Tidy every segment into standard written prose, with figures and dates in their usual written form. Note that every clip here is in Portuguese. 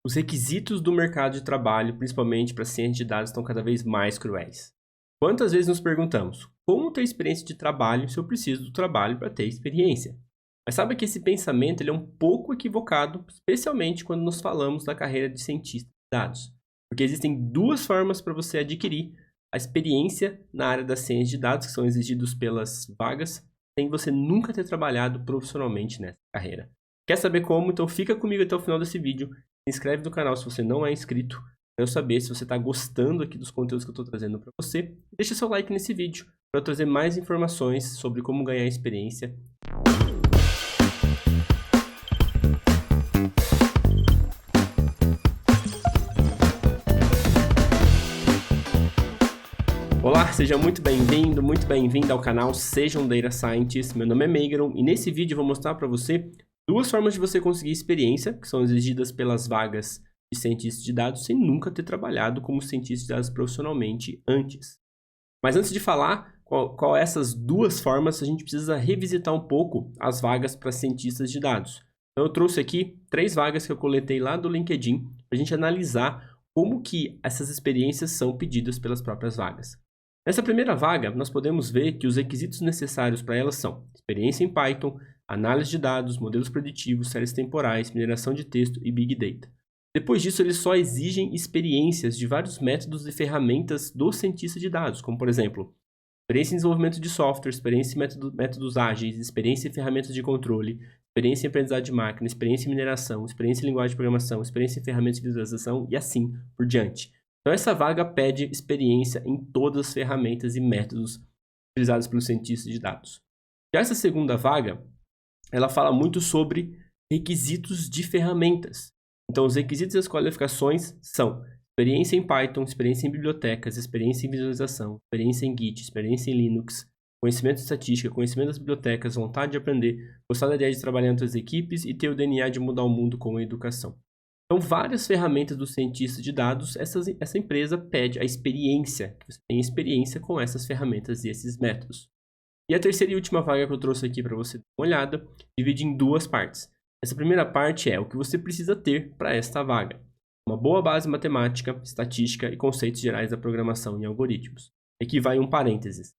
Os requisitos do mercado de trabalho, principalmente para ciência de dados, estão cada vez mais cruéis. Quantas vezes nos perguntamos, como ter experiência de trabalho se eu preciso do trabalho para ter experiência? Mas sabe que esse pensamento ele é um pouco equivocado, especialmente quando nos falamos da carreira de cientista de dados. Porque existem duas formas para você adquirir a experiência na área da ciência de dados, que são exigidos pelas vagas, sem você nunca ter trabalhado profissionalmente nessa carreira. Quer saber como? Então fica comigo até o final desse vídeo. Se inscreve no canal se você não é inscrito, para eu saber se você está gostando aqui dos conteúdos que eu estou trazendo para você. Deixa seu like nesse vídeo para eu trazer mais informações sobre como ganhar experiência. Olá, seja muito bem-vindo, muito bem-vinda ao canal Seja um Data Scientist. Meu nome é Meigron e nesse vídeo eu vou mostrar para você duas formas de você conseguir experiência, que são exigidas pelas vagas de cientista de dados, sem nunca ter trabalhado como cientista de dados profissionalmente antes. Mas antes de falar qual essas duas formas, a gente precisa revisitar um pouco as vagas para cientistas de dados. Então eu trouxe aqui 3 vagas que eu coletei lá do LinkedIn para a gente analisar como que essas experiências são pedidas pelas próprias vagas. Nessa primeira vaga, nós podemos ver que os requisitos necessários para elas são experiência em Python, análise de dados, modelos preditivos, séries temporais, mineração de texto e Big Data. Depois disso, eles só exigem experiências de vários métodos e ferramentas do cientista de dados, como por exemplo, experiência em desenvolvimento de software, experiência em métodos ágeis, experiência em ferramentas de controle, experiência em aprendizado de máquina, experiência em mineração, experiência em linguagem de programação, experiência em ferramentas de visualização e assim por diante. Então, essa vaga pede experiência em todas as ferramentas e métodos utilizados pelos cientistas de dados. Já essa segunda vaga, ela fala muito sobre requisitos de ferramentas. Então, os requisitos e as qualificações são experiência em Python, experiência em bibliotecas, experiência em visualização, experiência em Git, experiência em Linux, conhecimento de estatística, conhecimento das bibliotecas, vontade de aprender, gostar da ideia de trabalhar em outras equipes e ter o DNA de mudar o mundo com a educação. Então, várias ferramentas do cientista de dados, essa empresa pede a experiência, que você tenha experiência com essas ferramentas e esses métodos. E a terceira e última vaga que eu trouxe aqui para você dar uma olhada, divide em duas partes. Essa primeira parte é o que você precisa ter para esta vaga. Uma boa base matemática, estatística e conceitos gerais da programação em algoritmos. Aqui vai um parênteses.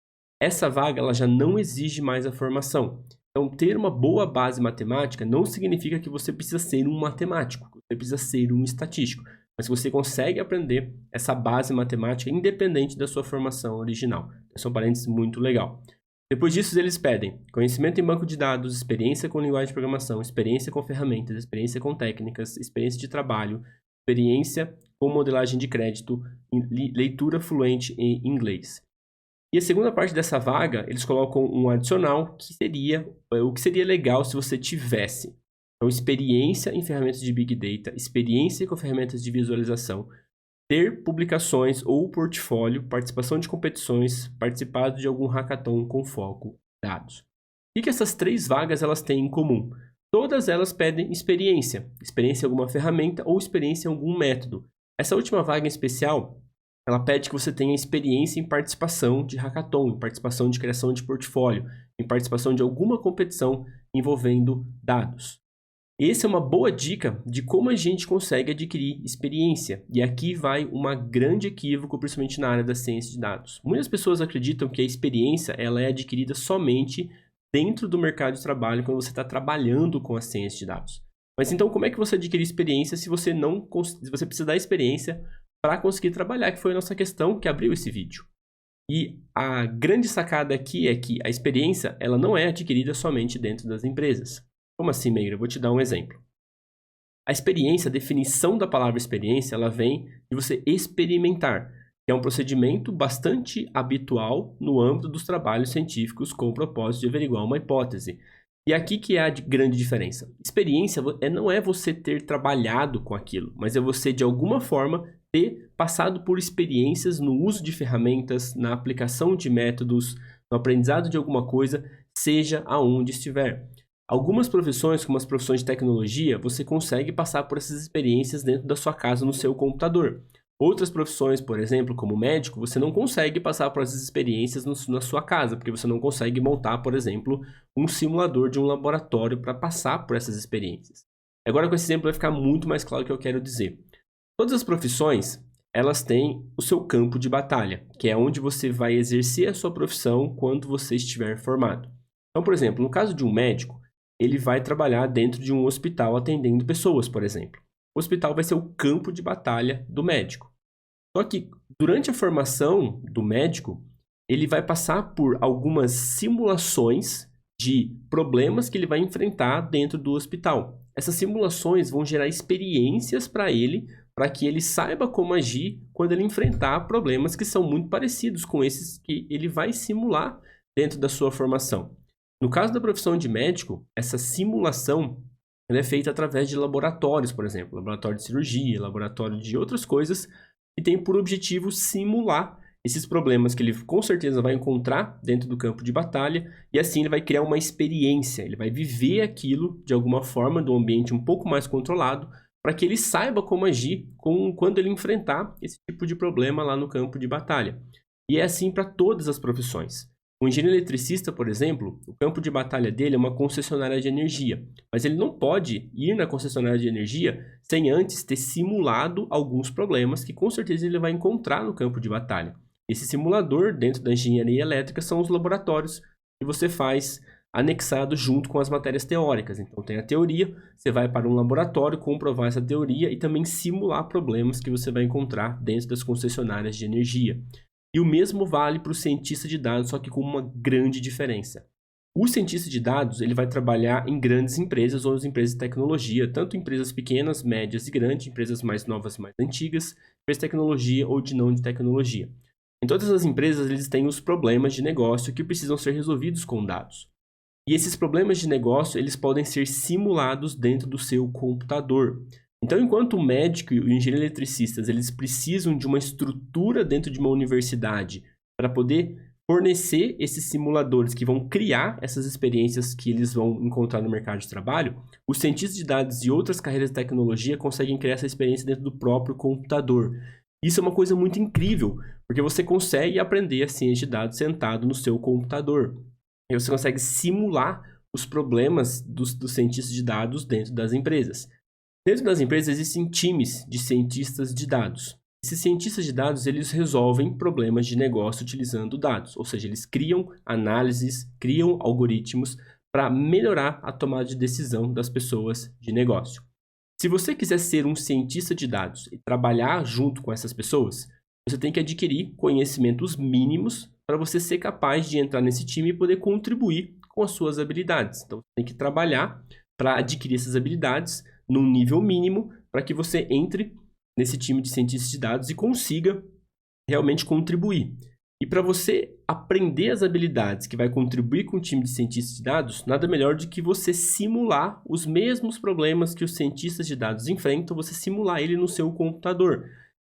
Essa vaga ela já não exige mais a formação. Então, ter uma boa base matemática não significa que você precisa ser um matemático, você precisa ser um estatístico. Mas você consegue aprender essa base matemática independente da sua formação original. Esse é um parênteses muito legal. Depois disso, eles pedem conhecimento em banco de dados, experiência com linguagem de programação, experiência com ferramentas, experiência com técnicas, experiência de trabalho, experiência com modelagem de crédito, leitura fluente em inglês. E a segunda parte dessa vaga, eles colocam um adicional que seria o que seria legal se você tivesse. Então, experiência em ferramentas de Big Data, experiência com ferramentas de visualização, ter publicações ou portfólio, participação de competições, participado de algum hackathon com foco em dados. O que essas 3 vagas elas têm em comum? Todas elas pedem experiência em alguma ferramenta ou experiência em algum método. Essa última vaga em especial, ela pede que você tenha experiência em participação de hackathon, em participação de criação de portfólio, em participação de alguma competição envolvendo dados. Essa é uma boa dica de como a gente consegue adquirir experiência. E aqui vai uma grande equívoco, principalmente na área da ciência de dados. Muitas pessoas acreditam que a experiência ela é adquirida somente dentro do mercado de trabalho quando você está trabalhando com a ciência de dados. Mas então, como é que você adquire experiência se você precisa da experiência para conseguir trabalhar, que foi a nossa questão que abriu esse vídeo. E a grande sacada aqui é que a experiência ela não é adquirida somente dentro das empresas. Como assim, Meira? Eu vou te dar um exemplo. A experiência, a definição da palavra experiência, ela vem de você experimentar, que é um procedimento bastante habitual no âmbito dos trabalhos científicos com o propósito de averiguar uma hipótese. E aqui que é a grande diferença. Experiência não é você ter trabalhado com aquilo, mas é você, de alguma forma, ter passado por experiências no uso de ferramentas, na aplicação de métodos, no aprendizado de alguma coisa, seja aonde estiver. Algumas profissões, como as profissões de tecnologia, você consegue passar por essas experiências dentro da sua casa, no seu computador. Outras profissões, por exemplo, como médico, você não consegue passar por essas experiências na sua casa, porque você não consegue montar, por exemplo, um simulador de um laboratório para passar por essas experiências. Agora com esse exemplo vai ficar muito mais claro o que eu quero dizer. Todas as profissões, elas têm o seu campo de batalha, que é onde você vai exercer a sua profissão quando você estiver formado. Então, por exemplo, no caso de um médico, ele vai trabalhar dentro de um hospital atendendo pessoas, por exemplo. O hospital vai ser o campo de batalha do médico. Só que durante a formação do médico, ele vai passar por algumas simulações de problemas que ele vai enfrentar dentro do hospital. Essas simulações vão gerar experiências para que ele saiba como agir quando ele enfrentar problemas que são muito parecidos com esses que ele vai simular dentro da sua formação. No caso da profissão de médico, essa simulação ela é feita através de laboratórios, por exemplo, laboratório de cirurgia, laboratório de outras coisas, que tem por objetivo simular esses problemas que ele com certeza vai encontrar dentro do campo de batalha, e assim ele vai criar uma experiência, ele vai viver aquilo de alguma forma, de um ambiente um pouco mais controlado, para que ele saiba como agir quando ele enfrentar esse tipo de problema lá no campo de batalha. E é assim para todas as profissões. O engenheiro eletricista, por exemplo, o campo de batalha dele é uma concessionária de energia, mas ele não pode ir na concessionária de energia sem antes ter simulado alguns problemas que com certeza ele vai encontrar no campo de batalha. Esse simulador dentro da engenharia elétrica são os laboratórios que você faz anexado junto com as matérias teóricas. Então tem a teoria, você vai para um laboratório comprovar essa teoria e também simular problemas que você vai encontrar dentro das concessionárias de energia. E o mesmo vale para o cientista de dados, só que com uma grande diferença. O cientista de dados ele vai trabalhar em grandes empresas ou em empresas de tecnologia, tanto empresas pequenas, médias e grandes, empresas mais novas, mais antigas, empresas de tecnologia ou de não de tecnologia. Em todas as empresas eles têm os problemas de negócio que precisam ser resolvidos com dados. E esses problemas de negócio eles podem ser simulados dentro do seu computador. Então, enquanto o médico e o engenheiro eletricistas eles precisam de uma estrutura dentro de uma universidade para poder fornecer esses simuladores que vão criar essas experiências que eles vão encontrar no mercado de trabalho, os cientistas de dados e outras carreiras de tecnologia conseguem criar essa experiência dentro do próprio computador. Isso é uma coisa muito incrível, porque você consegue aprender a ciência de dados sentado no seu computador. E você consegue simular os problemas dos cientistas de dados dentro das empresas. Dentro das empresas existem times de cientistas de dados. Esses cientistas de dados eles resolvem problemas de negócio utilizando dados, ou seja, eles criam análises, criam algoritmos para melhorar a tomada de decisão das pessoas de negócio. Se você quiser ser um cientista de dados e trabalhar junto com essas pessoas, você tem que adquirir conhecimentos mínimos para você ser capaz de entrar nesse time e poder contribuir com as suas habilidades. Então, você tem que trabalhar para adquirir essas habilidades num nível mínimo para que você entre nesse time de cientistas de dados e consiga realmente contribuir. E para você aprender as habilidades que vai contribuir com o time de cientistas de dados, nada melhor do que você simular os mesmos problemas que os cientistas de dados enfrentam, você simular ele no seu computador.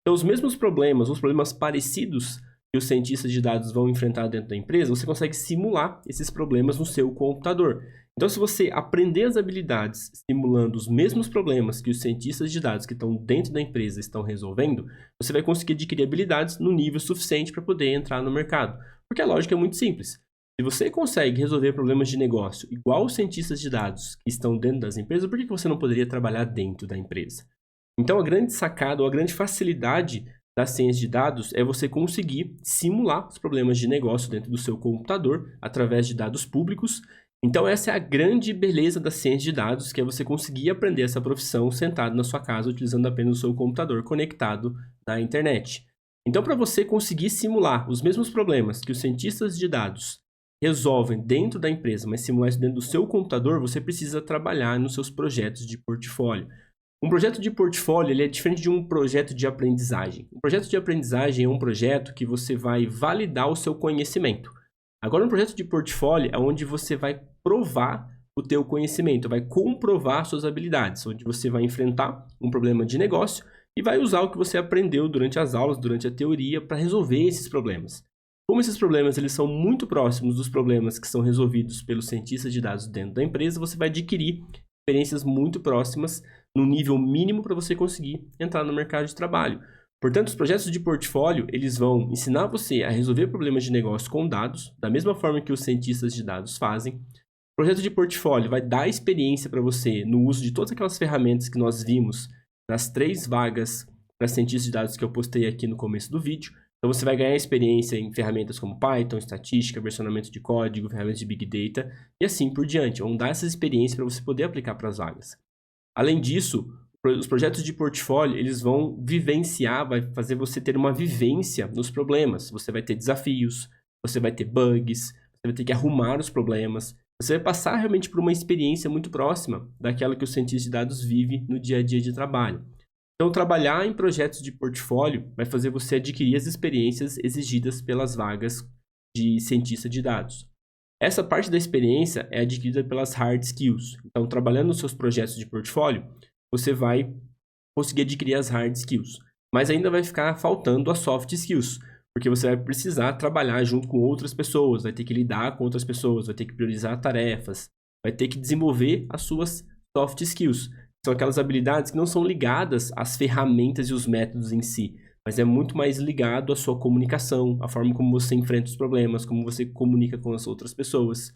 Então, os mesmos problemas, os problemas parecidos que os cientistas de dados vão enfrentar dentro da empresa, você consegue simular esses problemas no seu computador. Então, se você aprender as habilidades simulando os mesmos problemas que os cientistas de dados que estão dentro da empresa estão resolvendo, você vai conseguir adquirir habilidades no nível suficiente para poder entrar no mercado. Porque a lógica é muito simples. Se você consegue resolver problemas de negócio igual os cientistas de dados que estão dentro das empresas, por que você não poderia trabalhar dentro da empresa? Então, a grande sacada ou a grande facilidade da ciência de dados é você conseguir simular os problemas de negócio dentro do seu computador através de dados públicos. Então, essa é a grande beleza da ciência de dados, que é você conseguir aprender essa profissão sentado na sua casa, utilizando apenas o seu computador conectado na internet. Então, para você conseguir simular os mesmos problemas que os cientistas de dados resolvem dentro da empresa, mas simular isso dentro do seu computador, você precisa trabalhar nos seus projetos de portfólio. Um projeto de portfólio ele é diferente de um projeto de aprendizagem. Um projeto de aprendizagem é um projeto que você vai validar o seu conhecimento. Agora, um projeto de portfólio é onde você vai provar o teu conhecimento, vai comprovar suas habilidades, onde você vai enfrentar um problema de negócio e vai usar o que você aprendeu durante as aulas, durante a teoria, para resolver esses problemas. Como esses problemas eles são muito próximos dos problemas que são resolvidos pelos cientistas de dados dentro da empresa, você vai adquirir experiências muito próximas no nível mínimo para você conseguir entrar no mercado de trabalho. Portanto, os projetos de portfólio, eles vão ensinar você a resolver problemas de negócio com dados, da mesma forma que os cientistas de dados fazem. Projeto de portfólio vai dar experiência para você no uso de todas aquelas ferramentas que nós vimos nas 3 vagas para cientista de dados que eu postei aqui no começo do vídeo. Então você vai ganhar experiência em ferramentas como Python, estatística, versionamento de código, ferramentas de Big Data e assim por diante. Vão dar essa experiência para você poder aplicar para as vagas. Além disso, os projetos de portfólio, eles vão vivenciar, vai fazer você ter uma vivência nos problemas. Você vai ter desafios, você vai ter bugs, você vai ter que arrumar os problemas. Você vai passar realmente por uma experiência muito próxima daquela que o cientista de dados vive no dia a dia de trabalho. Então, trabalhar em projetos de portfólio vai fazer você adquirir as experiências exigidas pelas vagas de cientista de dados. Essa parte da experiência é adquirida pelas hard skills. Então, trabalhando nos seus projetos de portfólio, você vai conseguir adquirir as hard skills. Mas ainda vai ficar faltando as soft skills, porque você vai precisar trabalhar junto com outras pessoas, vai ter que lidar com outras pessoas, vai ter que priorizar tarefas, vai ter que desenvolver as suas soft skills. São aquelas habilidades que não são ligadas às ferramentas e os métodos em si, mas é muito mais ligado à sua comunicação, à forma como você enfrenta os problemas, como você comunica com as outras pessoas.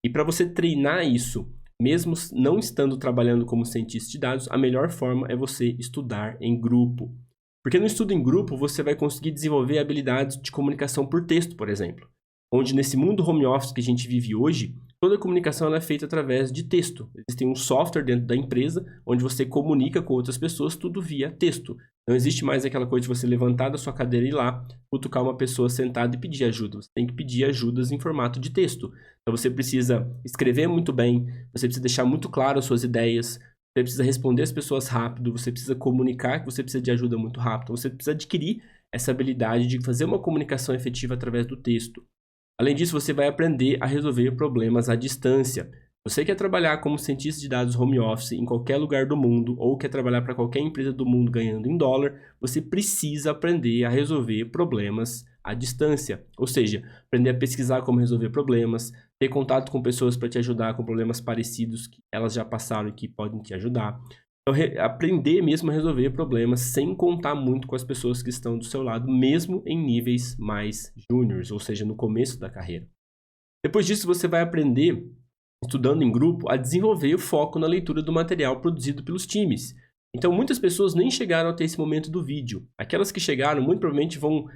E para você treinar isso, mesmo não estando trabalhando como cientista de dados, a melhor forma é você estudar em grupo. Porque no estudo em grupo, você vai conseguir desenvolver habilidades de comunicação por texto, por exemplo. Onde nesse mundo home office que a gente vive hoje, toda a comunicação ela é feita através de texto. Existe um software dentro da empresa onde você comunica com outras pessoas, tudo via texto. Não existe mais aquela coisa de você levantar da sua cadeira e ir lá, cutucar uma pessoa sentada e pedir ajuda. Você tem que pedir ajudas em formato de texto. Então você precisa escrever muito bem, você precisa deixar muito claro as suas ideias, você precisa responder as pessoas rápido, você precisa comunicar que você precisa de ajuda muito rápido. Então você precisa adquirir essa habilidade de fazer uma comunicação efetiva através do texto. Além disso, você vai aprender a resolver problemas à distância. Você quer trabalhar como cientista de dados home office em qualquer lugar do mundo ou quer trabalhar para qualquer empresa do mundo ganhando em dólar, você precisa aprender a resolver problemas à distância. Ou seja, aprender a pesquisar como resolver problemas, ter contato com pessoas para te ajudar com problemas parecidos que elas já passaram e que podem te ajudar. Então, aprender mesmo a resolver problemas sem contar muito com as pessoas que estão do seu lado, mesmo em níveis mais júniores, ou seja, no começo da carreira. Depois disso, você vai aprender, estudando em grupo, a desenvolver o foco na leitura do material produzido pelos times. Então, muitas pessoas nem chegaram até esse momento do vídeo. Aquelas que chegaram, muito provavelmente vão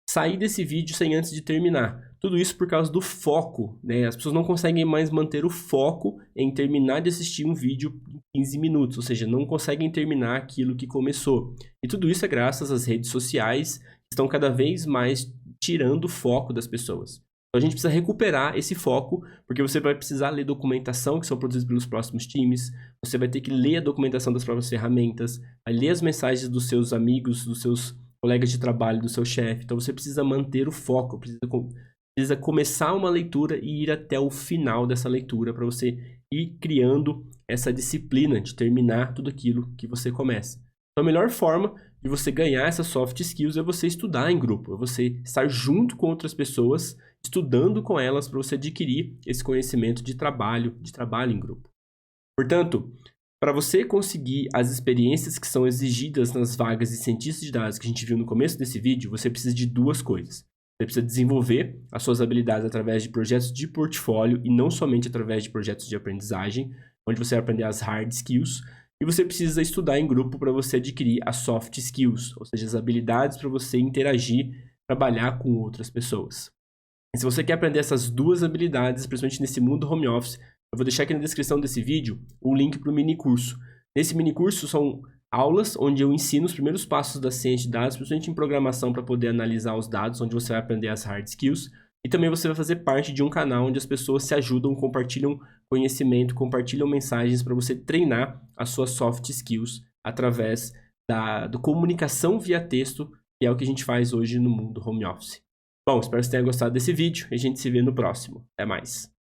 sair desse vídeo sem antes de terminar. Tudo isso por causa do foco, né? As pessoas não conseguem mais manter o foco em terminar de assistir um vídeo em 15 minutos, ou seja, não conseguem terminar aquilo que começou. E tudo isso é graças às redes sociais, que estão cada vez mais tirando o foco das pessoas. Então a gente precisa recuperar esse foco, porque você vai precisar ler documentação que são produzidas pelos próximos times, você vai ter que ler a documentação das próprias ferramentas, vai ler as mensagens dos seus amigos, dos seus colegas de trabalho, do seu chefe. Então você precisa manter o foco, precisa começar uma leitura e ir até o final dessa leitura para você ir criando essa disciplina de terminar tudo aquilo que você começa. Então a melhor forma de você ganhar essas soft skills é você estudar em grupo, é você estar junto com outras pessoas, estudando com elas para você adquirir esse conhecimento de trabalho em grupo. Portanto, para você conseguir as experiências que são exigidas nas vagas de cientista de dados que a gente viu no começo desse vídeo, você precisa de duas coisas. Você precisa desenvolver as suas habilidades através de projetos de portfólio e não somente através de projetos de aprendizagem, onde você vai aprender as hard skills. E você precisa estudar em grupo para você adquirir as soft skills, ou seja, as habilidades para você interagir, trabalhar com outras pessoas. E se você quer aprender essas duas habilidades, principalmente nesse mundo home office, eu vou deixar aqui na descrição desse vídeo o link para o mini curso. Nesse mini curso são aulas onde eu ensino os primeiros passos da ciência de dados, principalmente em programação para poder analisar os dados, onde você vai aprender as hard skills. E também você vai fazer parte de um canal onde as pessoas se ajudam, compartilham conhecimento, compartilham mensagens para você treinar as suas soft skills através da comunicação via texto, que é o que a gente faz hoje no mundo home office. Bom, espero que você tenha gostado desse vídeo e a gente se vê no próximo. Até mais!